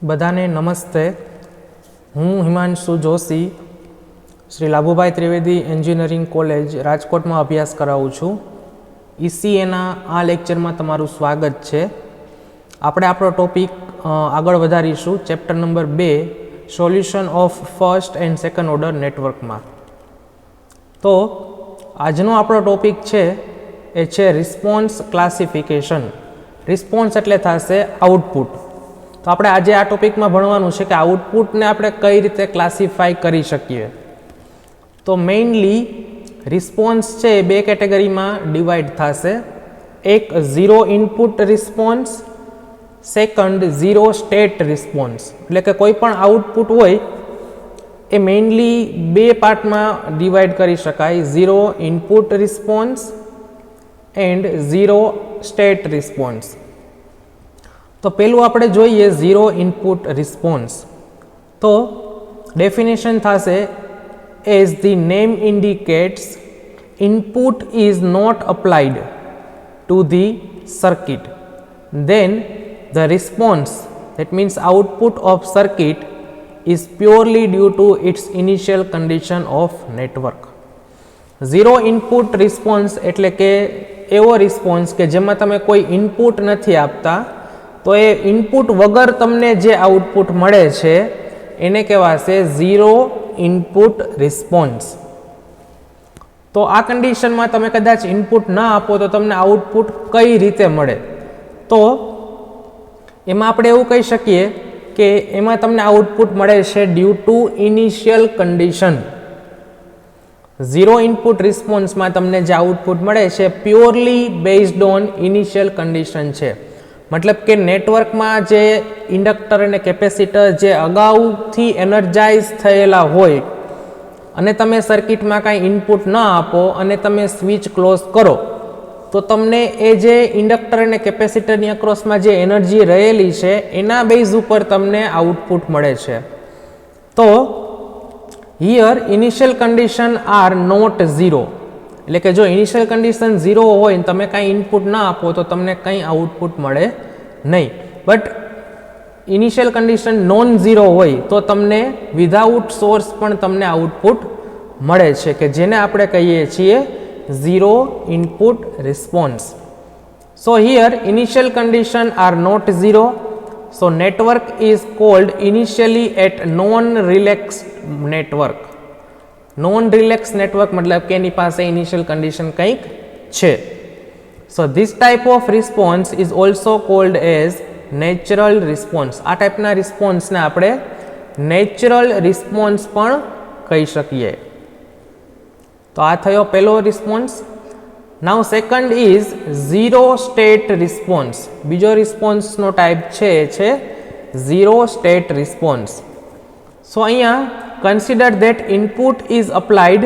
બધાને નમસ્તે. હું હિમાંશુ જોશી શ્રી લાભુભાઈ ત્રિવેદી એન્જિનિયરિંગ કોલેજ રાજકોટમાં અભ્યાસ કરાવું છું. ECAના આ લેક્ચરમાં તમારું સ્વાગત છે. આપણે આપણો ટોપિક આગળ વધારીશું. Chapter number 2 solution of first and second order નેટવર્કમાં. તો આજનો આપણો ટોપિક છે એ છે રિસ્પોન્સ ક્લાસિફિકેશન. રિસ્પોન્સ એટલે થશે આઉટપુટ. તો આપણે આજે આ ટોપિકમાં ભણવાનું છે કે આઉટપુટને આપણે કઈ રીતે ક્લાસિફાઈ કરી શકીએ. તો મેઇનલી રિસ્પોન્સ છે એ બે કેટેગરીમાં ડિવાઈડ થશે. એક zero input response, second zero state response. એટલે કે કોઈ પણ આઉટપુટ હોય એ મેઇનલી બે પાર્ટમાં ડિવાઈડ કરી શકાય. Zero input response and zero state response. તો પેલું આપણે જોઈએ ઝીરો ઇનપુટ રિસ્પોન્સ. તો ડેફિનેશન થશે as the name indicates input is not applied to the circuit then the response, that means output of circuit, is purely due to its initial condition of network. Zero input response એટલે કે એવો response કે જેમાં તમે કોઈ input નથી આપતા, તો એ ઇનપુટ વગર તમને જે આઉટપુટ મળે છે એને કહેવાશે ઝીરો ઇનપુટ રિસ્પોન્સ. તો આ કન્ડિશનમાં તમે કદાચ ઇનપુટ ના આપો તો તમને આઉટપુટ કઈ રીતે મળે? તો એમાં આપણે એવું કહી શકીએ કે એમાં તમને આઉટપુટ મળે છે due to initial condition. Zero input રિસ્પોન્સમાં તમને જે આઉટપુટ મળે છે purely based on initial condition છે. મતલબ કે નેટવર્કમાં જે ઇન્ડક્ટર અને કેપેસિટર જે અગાઉથી એનર્જાઇઝ થયેલા હોય અને તમે સર્કિટમાં કાંઈ ઇનપુટ ન આપો અને તમે સ્વિચ ક્લોઝ કરો, તો તમને એ જે ઇન્ડક્ટર અને કેપેસિટરની અક્રોસમાં જે એનર્જી રહેલી છે એના બેઝ ઉપર તમને આઉટપુટ મળે છે. તો here initial condition are not zero. એટલે કે જો ઇનિશિયલ કન્ડિશન ઝીરો હોય ને તમે કાંઈ ઇનપુટ ના આપો તો તમને કંઈ આઉટપુટ મળે નહીં. But initial condition non zero હોય તો તમને વિધાઉટ સોર્સ પણ તમને આઉટપુટ મળે છે, કે જેને આપણે કહીએ છીએ zero input response. So here initial condition are not zero. So network is called initially at non relax network. Non relax network મતલબ કે એની પાસે ઇનિશિયલ કન્ડિશન કંઈક છે. So this type of response is also called as natural response. આ ટાઈપના રિસ્પોન્સને આપણે નેચરલ રિસ્પોન્સ પણ કહી શકીએ. તો આ થયો પહેલો response. Now second is zero state response. બીજો રિસ્પોન્સનો ટાઈપ છે એ છે ઝીરો સ્ટેટ રિસ્પોન્સ. સો અહીંયા consider that input is applied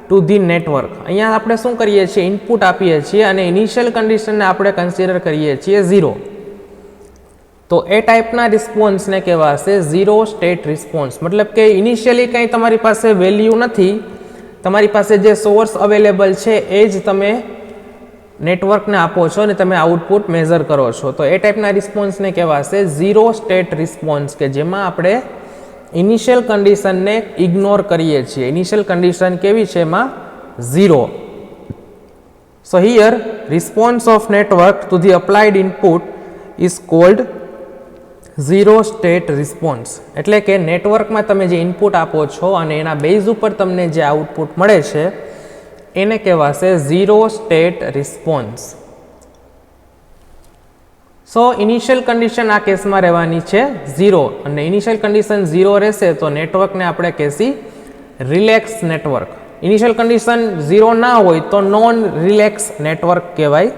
to the network. અહીંયા આપણે શું કરીએ છીએ? ઇનપુટ આપીએ છીએ અને ઇનિશિયલ કન્ડિશનને આપણે કન્સિડર કરીએ છીએ ઝીરો. તો એ ટાઈપના રિસ્પોન્સને કહેવાશે ઝીરો સ્ટેટ રિસ્પોન્સ. મતલબ કે ઇનિશિયલી કંઈ તમારી પાસે વેલ્યુ નથી, તમારી પાસે જે સોર્સ અવેલેબલ છે એ જ તમે નેટવર્કને આપો છો અને તમે આઉટપુટ મેઝર કરો છો. તો એ ટાઈપના રિસ્પોન્સને કહેવાશે ઝીરો સ્ટેટ રિસ્પોન્સ, કે જેમાં આપણે ઇનિશિયલ કન્ડિશનને ઇગ્નોર કરીએ છીએ. ઇનિશિયલ કન્ડિશન કેવી છે? એમાં zero. So here response of network to the applied input is called zero state response. એટલે કે નેટવર્કમાં તમે જે ઇનપુટ આપો છો અને એના બેઝ ઉપર તમને જે આઉટપુટ મળે છે એને કહેવાશે ઝીરો સ્ટેટ રિસ્પોન્સ. સો ઇનિશિયલ કન્ડિશન આ કેસમાં રહેવાની છે ઝીરો, અને ઇનિશિયલ કન્ડિશન ઝીરો રહેશે તો નેટવર્કને આપણે કહેશી relax network. Initial condition zero ના હોય તો નોન રિલેક્સ નેટવર્ક કહેવાય,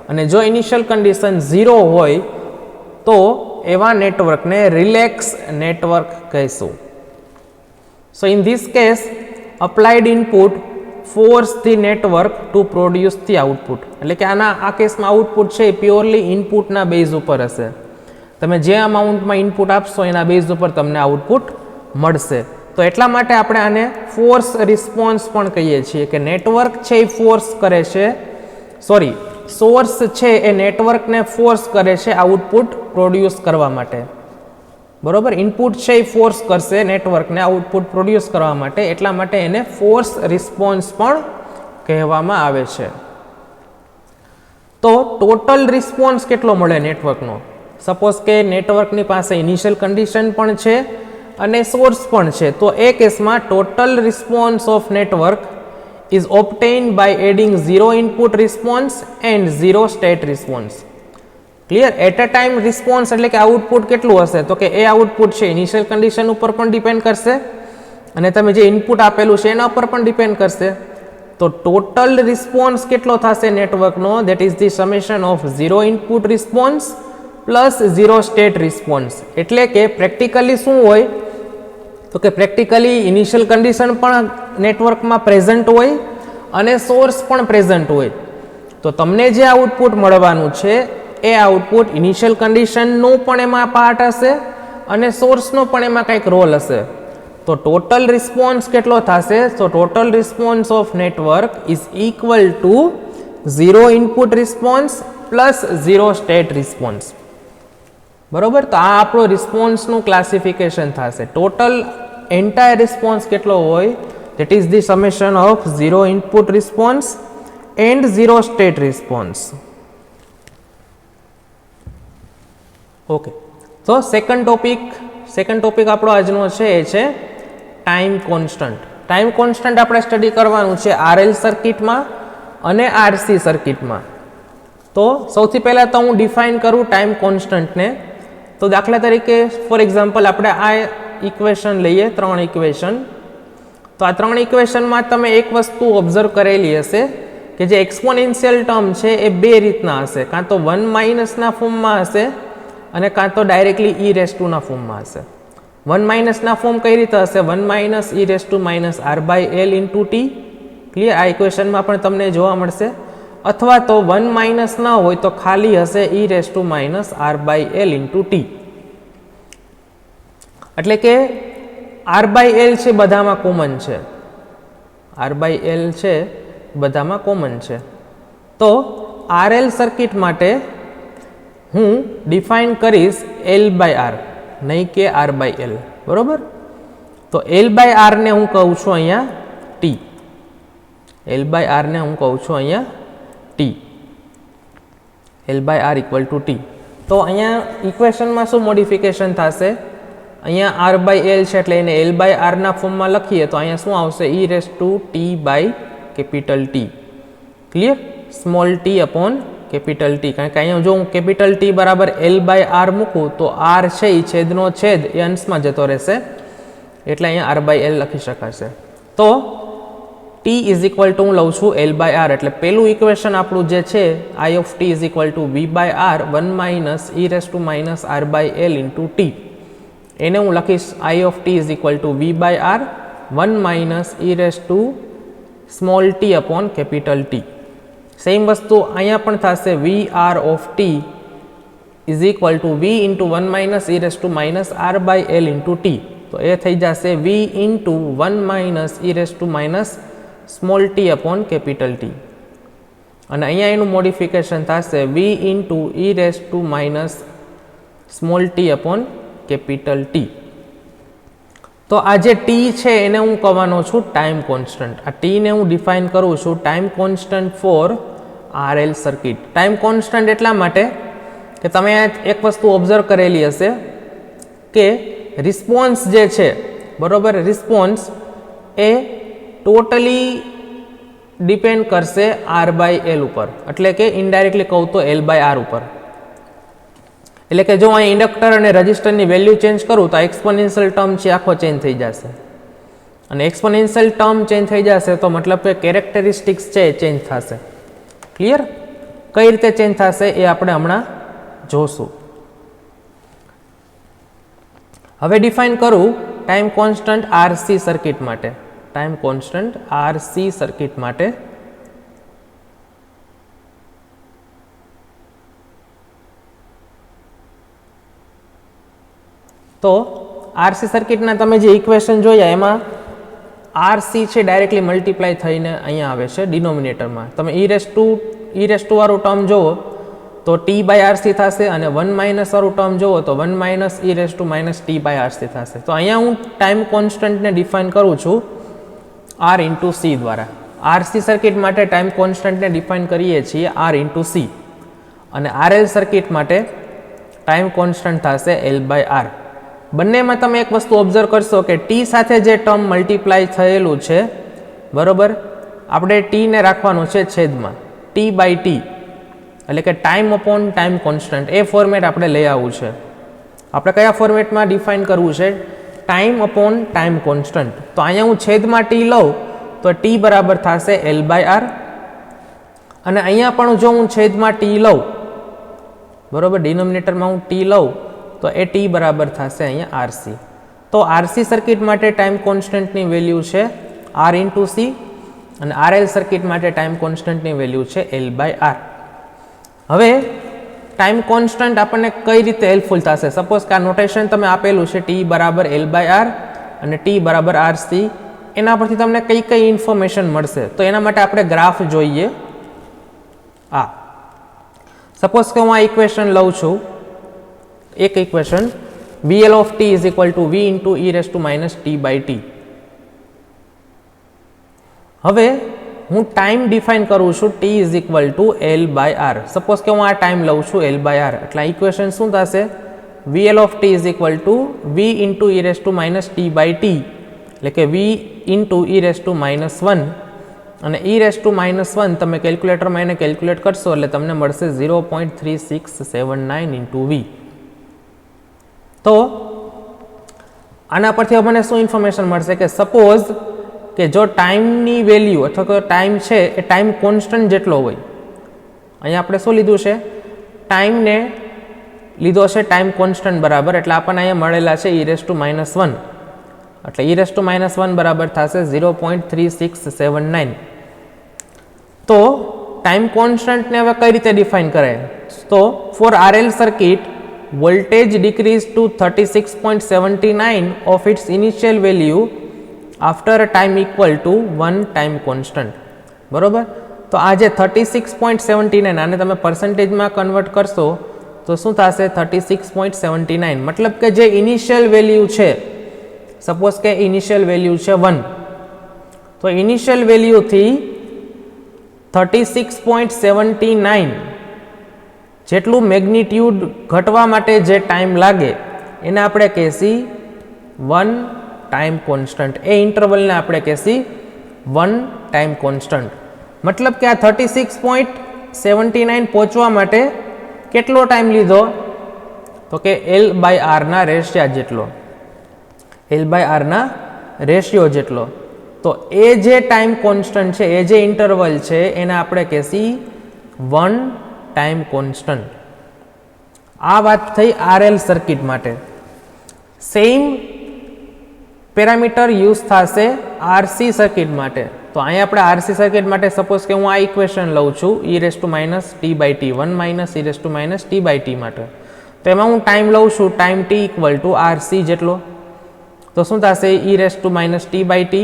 અને જો ઇનિશિયલ કન્ડિશન ઝીરો હોય તો એવા નેટવર્કને રિલેક્સ નેટવર્ક કહીશું. સો in this case applied input force the network to produce the output. એટલે કે આ કેસમાં આઉટપુટ છે એ પ્યોરલી ઇનપુટના બેઝ ઉપર હશે. તમે જે અમાઉન્ટમાં ઇનપુટ આપશો એના બેઝ ઉપર તમને આઉટપુટ મળશે. તો એટલા માટે આપણે આને ફોર્સ રિસ્પોન્સ પણ કહીએ છીએ, કે નેટવર્ક છે એ ફોર્સ કરે છે, સોર્સ છે એ નેટવર્કને ફોર્સ કરે છે આઉટપુટ પ્રોડ્યુસ કરવા માટે. બરોબર. ઇનપુટ છે એ ફોર્સ કરશે નેટવર્કને આઉટપુટ પ્રોડ્યુસ કરવા માટે, એટલા માટે એને ફોર્સ રિસ્પોન્સ પણ કહેવામાં આવે છે. તો ટોટલ રિસ્પોન્સ કેટલો મળે નેટવર્કનો? સપોઝ કે નેટવર્કની પાસે ઇનિશિયલ કન્ડિશન પણ છે અને સોર્સ પણ છે, તો એ કેસમાં total response of network is obtained by adding 0 input response and 0 state response. Clear? At a time response એટલે કે આઉટપુટ કેટલું હશે? તો કે એ આઉટપુટ છે ઇનિશિયલ કન્ડિશન ઉપર પણ ડિપેન્ડ કરશે અને તમે જે ઇનપુટ આપેલું છે એના ઉપર પણ ડિપેન્ડ કરશે. તો ટોટલ રિસ્પોન્સ કેટલો થશે નેટવર્કનો? That is the summation of 0 input response plus 0 state response. એટલે કે પ્રેક્ટિકલી શું હોય? તો કે પ્રેક્ટિકલી ઇનિશિયલ કન્ડિશન પણ નેટવર્કમાં પ્રેઝન્ટ હોય અને સોર્સ પણ પ્રેઝન્ટ હોય. તો તમને જે આઉટપુટ મળવાનું છે એ આઉટપુટ ઇનિશિયલ કન્ડિશનનું પણ એમાં પાર્ટ હશે અને સોર્સનો પણ એમાં કંઈક રોલ હશે. તો ટોટલ રિસ્પોન્સ કેટલો થશે? તો total response of network is equal two 0 input response plus 0 state response. બરોબર. તો આ આપણો રિસ્પોન્સનું ક્લાસિફિકેશન થશે. ટોટલ એન્ટાયર રિસ્પોન્સ કેટલો હોય? That is the summation of 0 input response and 0 state response. Okay. તો સેકન્ડ ટોપિક આપણો આજનો છે એ છે ટાઈમ કોન્સ્ટન્ટ. ટાઈમ કોન્સ્ટન્ટ આપણે સ્ટડી કરવાનું છે RL સર્કિટમાં અને RC સર્કિટમાં. તો સૌથી પહેલાં તો હું ડિફાઇન કરું ટાઈમ કોન્સ્ટન્ટને. તો દાખલા તરીકે ફોર એક્ઝામ્પલ આપણે આ ઇક્વેશન લઈએ, 3 ઇક્વેશન. તો આ 3 ઇક્વેશનમાં તમે એક વસ્તુ ઓબ્ઝર્વ કરેલી હશે કે જે એક્સપોનેન્શિયલ ટર્મ છે એ બે રીતના હશે, કાં તો 1 માઇનસના ફોર્મમાં હશે અને કાં તો ડાયરેક્ટલી e રેસ ટુ ના ફોર્મમાં હશે. 1 માઇનસના ફોર્મ કઈ રીતે હશે? 1 minus e raise to minus r by l into t. Clear? આ ઇક્વેશનમાં પણ તમને જોવા મળશે. અથવા તો 1 માઇનસ ન હોય તો ખાલી હશે e raise to minus r by l into t. એટલે કે r બાય l છે બધામાં કોમન છે, r બાય l છે બધામાં કોમન છે. તો RL સર્કિટ માટે હું ડિફાઇન કરીશ L બાય R, નહીં કે R બાય L. બરોબર. તો L બાય R ને હું કહું છું અહીંયા T. L બાય R ને હું કહું છું અહીંયા T. L by R equal to T. તો અહીંયા ઇક્વેશનમાં શું મોડિફિકેશન થશે? અહીંયા R બાય L છે એટલે એને L બાય R ના ફોર્મમાં લખીએ તો અહીંયા શું આવશે? e raise to T by capital T. Clear? Small t upon capital T. કારણ કે અહીંયા જો હું કેપિટલ T બરાબર L બાય R મૂકું તો R છે એ છેદનો છેદ એ અંશમાં જતો રહેશે, એટલે અહીંયા R બાય L લખી શકાશે. તો T ઇઝ ઇક્વલ ટુ હું લઉં છું L બાય R. એટલે પહેલું ઇક્વેશન આપણું જે છે I of T is equal to V by R 1 minus e raise to minus R by L into T. એને હું લખીશ I of T is equal to V by R 1 minus e raise to small t upon capital T. Same વસ્તુ અહીંયા પણ થશે. V R of T is equal to V into 1 minus e raise to minus R by L into T. તો એ થઈ જશે V into 1 minus e raise to minus small t upon capital T. અને અહીંયા એનું modification થશે V into e raise to minus small t upon capital T. તો આ જે t છે એને હું કહેવાનો છું ટાઈમ કોન્સ્ટન્ટ. આ t ને હું ડિફાઇન કરું છું time constant for RL circuit. Time constant એટલા માટે કે તમે એક વસ્તુ ઓબ્ઝર્વ કરેલી હશે કે રિસ્પોન્સ જે છે, બરોબર, રિસ્પોન્સ એ ટોટલી ડિપેન્ડ કરશે R બાય L ઉપર, એટલે કે ઇનડાયરેક્ટલી કહું તો L બાય R ઉપર. એટલે કે જો અહીં ઇન્ડક્ટર અને રજિસ્ટરની વેલ્યુ ચેન્જ કરું તો એક્સપોનેન્શિયલ ટર્મ છે આખો ચેન્જ થઈ જશે, અને એક્સપોનેન્શિયલ ટર્મ ચેન્જ થઈ જશે તો મતલબ કે કેરેક્ટરિસ્ટિક્સ છે એ ચેન્જ થશે. ક્લિયર? કઈ રીતે ચેન્જ થશે એ આપણે હમણાં જોશું. હવે ડિફાઇન કરું ટાઈમ કોન્સ્ટન્ટ RC સર્કિટ માટે. ટાઈમ કોન્સ્ટન્ટ RC સર્કિટ માટે તો RC સર્કિટના તમે જે ઇક્વેશન જોયા એમાં RC છે ડાયરેક્ટલી મલ્ટીપ્લાય થઈને અહીંયા આવે છે ડિનોમિનેટરમાં. તમે e રેસ ટુ વાળું ટર્મ જુઓ તો t/rc થશે અને 1 માઇનસ વાળું ટર્મ જુઓ તો 1 માઇનસ e⁻t/rc થશે. તો અહીંયા હું ટાઈમ કોન્સ્ટન્ટને ડિફાઇન કરું છું r ઇન્ટુ c દ્વારા. RC સર્કિટ માટે ટાઈમ કોન્સ્ટન્ટને ડિફાઇન કરીએ છીએ r ઇન્ટુ c અને RL સર્કિટ માટે ટાઈમ કોન્સ્ટન્ટ થશે L/R. બંનેમાં તમે એક વસ્તુ ઓબ્ઝર્વ કરશો કે t સાથે જે ટર્મ મલ્ટીપ્લાય થયેલું છે, બરોબર, આપણે t ને રાખવાનું છે છેદમાં t/t, એટલે કે ટાઈમ અપોન ટાઈમ કોન્સ્ટન્ટ. એ ફોર્મેટ આપણે લઈ આવવું છે. આપણે કયા ફોર્મેટમાં ડિફાઇન કરવું છે? Time upon time constant. તો અહીંયા હું છેદમાં t લઉં તો t બરાબર થશે L/R અને અહીંયા પણ જો હું છેદમાં t લઉં, બરોબર, ડિનોમિનેટરમાં હું t લઉં તો એ t બરાબર થશે અહીંયા RC. તો RC સર્કિટ માટે ટાઈમ કોન્સ્ટન્ટની વેલ્યુ છે r ઇન્ટુ c અને RL સર્કિટ માટે ટાઈમ કોન્સ્ટન્ટની વેલ્યુ છે L/R. હવે ટાઈમ કોન્સ્ટન્ટ આપણને કઈ રીતે હેલ્પફુલ થશે? સપોઝ કે આ નોટેશન તમે આપેલું છે t બરાબર L/R અને t બરાબર RC, એના પરથી તમને કઈ કઈ ઇન્ફોર્મેશન મળશે? તો એના માટે આપણે ગ્રાફ જોઈએ. સપોઝ કે હું આ ઇક્વેશન લઉં છું, એક equation VL of t is equal to V into e⁻t/t. હવે હું ટાઈમ ડિફાઇન કરું છું t is equal to L/R. Suppose કે હું આ ટાઈમ લઉં છું L/R, એટલે ઇક્વેશન શું થશે? VL of t is equal to V into e⁻t/t, એટલે કે V into e⁻1 અને e⁻1 તમે કેલ્ક્યુલેટરમાં એને કેલ્ક્યુલેટ કરશો એટલે તમને મળશે 0.3679 into V. તો આના પરથી મને શું ઇન્ફોર્મેશન મળશે કે સપોઝ કે જો ટાઈમની વેલ્યુ અથવા તો ટાઈમ છે એ ટાઈમ કોન્સ્ટન્ટ જેટલો હોય, અહીંયા આપણે શું લીધું છે? ટાઈમને લીધો છે ટાઈમ કોન્સ્ટન્ટ બરાબર, એટલે આપણને અહીંયા મળેલા છે e⁻1, એટલે e⁻1 બરાબર થશે 0.3679. તો ટાઈમ કોન્સ્ટન્ટને હવે કઈ રીતે ડિફાઇન કરાય? તો for RL circuit voltage decreased to 36.79 of its initial value after a time equal to 1 time constant. બરોબર, તો આ જે 36.79 આને તમે પર્સન્ટેજમાં કન્વર્ટ કરશો તો શું થશે? 36.79. મતલબ કે જે ઇનિશિયલ વેલ્યુ છે, સપોઝ કે ઇનિશિયલ વેલ્યુ છે 1, તો ઇનિશિયલ વેલ્યુથી 36.79 જેટલું મેગ્નિટ્યુડ ઘટવા માટે જે ટાઈમ લાગે એને આપણે કહેશી 1 ટાઈમ કોન્સ્ટન્ટ. એ ઇન્ટરવલને આપણે કહેશી 1 ટાઈમ કોન્સ્ટન્ટ. મતલબ કે આ 36.79 પહોંચવા માટે કેટલો ટાઈમ લીધો? તો કે L/R ના રેશિયા જેટલો, L/R ના રેશિયો જેટલો. તો એ જે ટાઈમ કોન્સ્ટન્ટ છે, એ જે ઇન્ટરવલ છે, એને આપણે કહેશી 1 ટાઈમ કોન્સ્ટન્ટ. આ વાત થઈ RL સર્કિટ માટે. સેમ પેરામીટર યુઝ થશે RC સર્કિટ માટે. તો અહીંયા આપણે RC સર્કિટ માટે સપોઝ કે હું આ ઇક્વેશન લઉં છું e⁻t/t, 1 માઇનસ e⁻t/t માટે. તો એમાં હું ટાઈમ લઉં છું time t equal to RC જેટલો. તો શું થશે? e⁻t/t,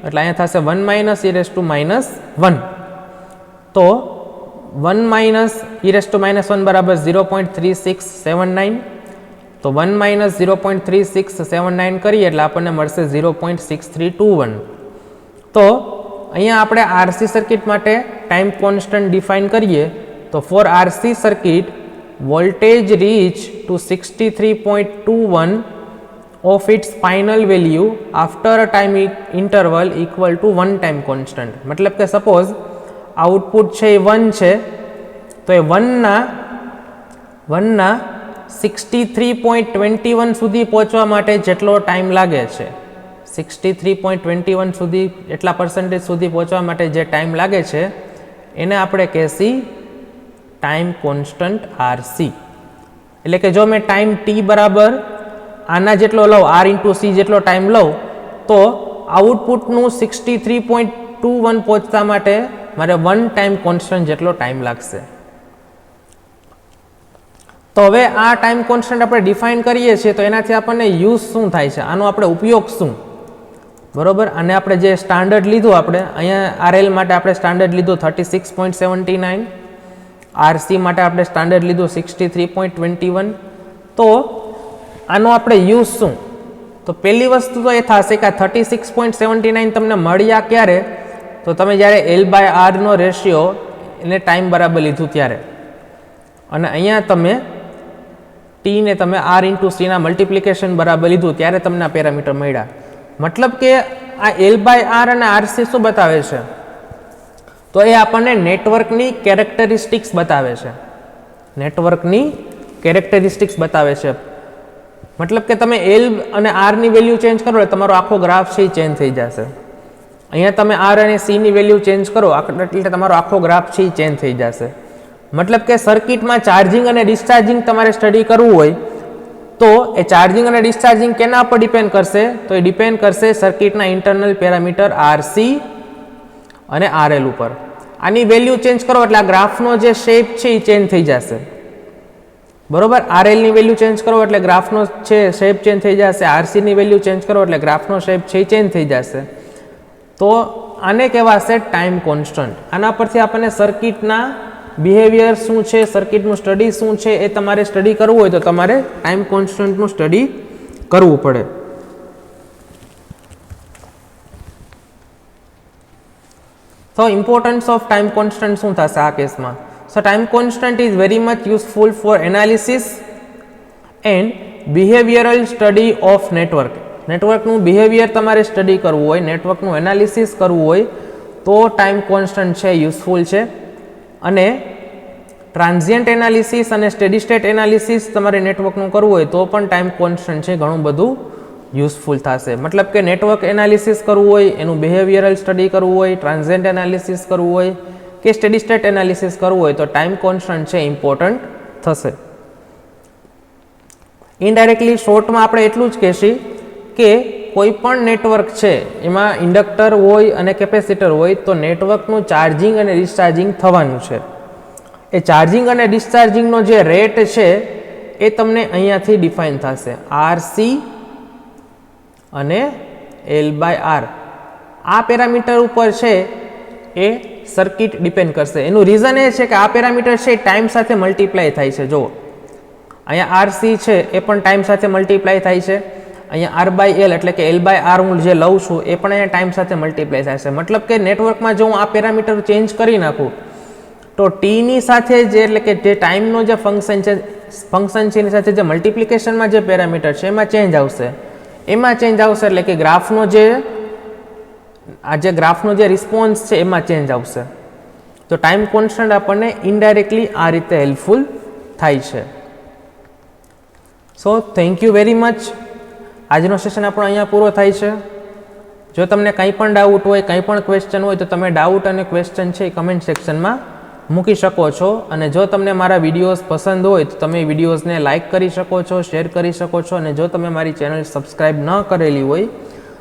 એટલે અહીંયા થશે 1 માઇનસ e⁻1. તો 1 માઇનસ e⁻1 બરાબર 0.3679. તો 1 માઇનસ 0.3679 કરીએ એટલે આપણને મળશે 0.6321. તો અહીંયા આપણે RC સર્કિટ માટે ટાઈમ કોન્સ્ટન્ટ ડિફાઇન કરીએ તો for RC circuit voltage reach to 63.21 of its final value after a time interval equal to 1 time constant. મતલબ કે સપોઝ આઉટપુટ છે એ 1 છે, તો એ 1 ના 63.21 સુધી પહોંચવા માટે જેટલો ટાઈમ લાગે છે, 63.21 સુધી એટલા પર્સન્ટેજ સુધી પહોંચવા માટે જે ટાઈમ લાગે છે એને આપણે કહેશી ટાઈમ કોન્સ્ટન્ટ RC. એટલે કે જો મેં ટાઈમ t બરાબર આના જેટલો લઉં, R ઇન્ટુ C જેટલો ટાઈમ લઉં, તો આઉટપુટનું 63.21 પહોંચતા માટે મારે 1 ટાઈમ કોન્સ્ટન્ટ જેટલો ટાઈમ લાગશે. તો હવે આ ટાઈમ કોન્સ્ટન્ટ આપણે ડિફાઇન કરીએ છીએ તો એનાથી આપણને યુઝ શું થાય છે, આનો આપણે ઉપયોગ શું? બરોબર, અને આપણે જે સ્ટાન્ડર્ડ લીધું, આપણે અહીંયા RL માટે આપણે સ્ટાન્ડર્ડ લીધું 36.79 આરસી માટે આપણે સ્ટાન્ડર્ડ લીધું 63.21. તો આનો આપણે યુઝ શું? તો પહેલી વસ્તુ તો એ થશે કે 36.79 તમને મળ્યા ક્યારે? તો તમે જ્યારે L/Rનો રેશિયો એને ટાઈમ બરાબર લીધું ત્યારે, અને અહીંયા તમે ટીને તમે R ઇન્ટુ Cના મલ્ટિપ્લિકેશન બરાબર લીધું ત્યારે તમને આ પેરામીટર મળ્યા. મતલબ કે આ L/R અને RC શું બતાવે છે? તો એ આપણને નેટવર્કની કેરેક્ટરિસ્ટિક્સ બતાવે છે. નેટવર્કની કેરેક્ટરિસ્ટિક્સ બતાવે છે. મતલબ કે તમે L અને R ની વેલ્યુ ચેન્જ કરો એટલે તમારો આખો ગ્રાફ છે એ ચેન્જ થઈ જશે. અહીંયા તમે R અને C ની વેલ્યુ ચેન્જ કરો એટલે તમારો આખો ગ્રાફ છે એ ચેન્જ થઈ જશે. મતલબ કે સર્કિટમાં ચાર્જિંગ અને ડિસ્ચાર્જિંગ તમારે સ્ટડી કરવું હોય તો એ ચાર્જિંગ અને ડિસ્ચાર્જિંગ કેના પર ડિપેન્ડ કરશે? તો એ ડિપેન્ડ કરશે સર્કિટના ઇન્ટરનલ પેરામીટર RC અને RL ઉપર. આની વેલ્યુ ચેન્જ કરો એટલે આ ગ્રાફનો જે શેપ છે એ ચેન્જ થઈ જશે. બરોબર? RL ની વેલ્યુ ચેન્જ કરો એટલે ગ્રાફનો છે શેપ ચેન્જ થઈ જશે. RC ની વેલ્યુ ચેન્જ કરો એટલે ગ્રાફનો શેપ છે એ ચેન્જ થઈ જશે. તો આને કહેવાશે ટાઈમ કોન્સ્ટન્ટ. આના પરથી આપણને સર્કિટના બિહેવિયર શું છે, સર્કિટનું સ્ટડી શું છે એ તમારે સ્ટડી કરવું હોય તો તમારે ટાઈમ કોન્સ્ટન્ટનું સ્ટડી કરવું પડે. તો ઇમ્પોર્ટન્સ ઓફ ટાઈમ કોન્સ્ટન્ટ શું થશે આ કેસમાં? So time constant is very much useful for analysis and behavioural study of network. નેટવર્કનું બિહેવિયર તમારે સ્ટડી કરવું હોય, નેટવર્કનું એનાલિસિસ કરવું હોય તો ટાઈમ કોન્સ્ટન્ટ છે યુઝફુલ છે. અને ટ્રાન્ઝિયન્ટ એનાલિસિસ અને સ્ટેડી સ્ટેટ એનાલિસિસ તમારે નેટવર્કનું કરવું હોય તો પણ ટાઈમ કોન્સ્ટન્ટ છે ઘણું બધું યુઝફુલ થશે. મતલબ કે નેટવર્ક એનાલિસિસ કરવું હોય, એનું બિહેવિયરલ સ્ટડી કરવું હોય, ટ્રાન્ઝિયન્ટ એનાલિસિસ કરવું હોય કે સ્ટેડી સ્ટેટ એનાલિસિસ કરવું હોય તો ટાઈમ કોન્સ્ટન્ટ છે ઇમ્પોર્ટન્ટ થશે. ઇનડાયરેક્ટલી શોર્ટમાં આપણે એટલું જ કહેશી કે કોઈ પણ નેટવર્ક છે એમાં ઇન્ડક્ટર હોય અને કેપેસિટર હોય તો નેટવર્કનું ચાર્જિંગ અને ડિસ્ચાર્જિંગ થવાનું છે. એ ચાર્જિંગ અને ડિસ્ચાર્જિંગનો જે રેટ છે એ તમને અહીંયાથી ડિફાઇન થશે. RC અને L/R આ પેરામીટર ઉપર છે એ સર્કિટ ડિપેન્ડ કરશે. એનું રીઝન એ છે કે આ પેરામીટર છે એ ટાઈમ સાથે મલ્ટીપ્લાય થાય છે. જુઓ અહીંયા RC છે એ પણ ટાઈમ સાથે મલ્ટીપ્લાય થાય છે. અહીંયા R/L એટલે કે L/R હું જે લઉં છું એ પણ અહીંયા ટાઈમ સાથે મલ્ટીપ્લાય થાય છે. મતલબ કે નેટવર્કમાં જો હું આ પેરામીટર ચેન્જ કરી નાખું તો ટીની સાથે જે એટલે કે જે ટાઈમનો જે ફંક્શન છે એની સાથે જે મલ્ટિપ્લિકેશનમાં જે પેરામીટર છે એમાં ચેન્જ આવશે. એમાં ચેન્જ આવશે એટલે કે ગ્રાફનો જે રિસ્પોન્સ છે એમાં ચેન્જ આવશે. તો ટાઈમ કોન્સ્ટન્ટ આપણને ઇનડાયરેક્ટલી આ રીતે હેલ્પફુલ થાય છે. So thank you very much. આજનો સેશન આપણો અહીંયા પૂરો થાય છે. જો તમને કંઈ પણ ડાઉટ હોય, કંઈ પણ ક્વેશ્ચન હોય તો તમે ડાઉટ અને ક્વેશ્ચન છે એ કમેન્ટ સેક્શનમાં મૂકી શકો છો. અને જો તમને મારા વિડીયોઝ પસંદ હોય તો તમે વિડીયોઝને લાઇક કરી શકો છો, શેર કરી શકો છો. અને જો તમે મારી ચેનલ સબસ્ક્રાઈબ ન કરેલી હોય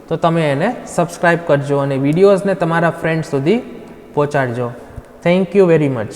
તો તમે એને સબસ્ક્રાઈબ કરજો અને વિડીયોઝને તમારા ફ્રેન્ડ સુધી પહોંચાડજો. Thank you very much.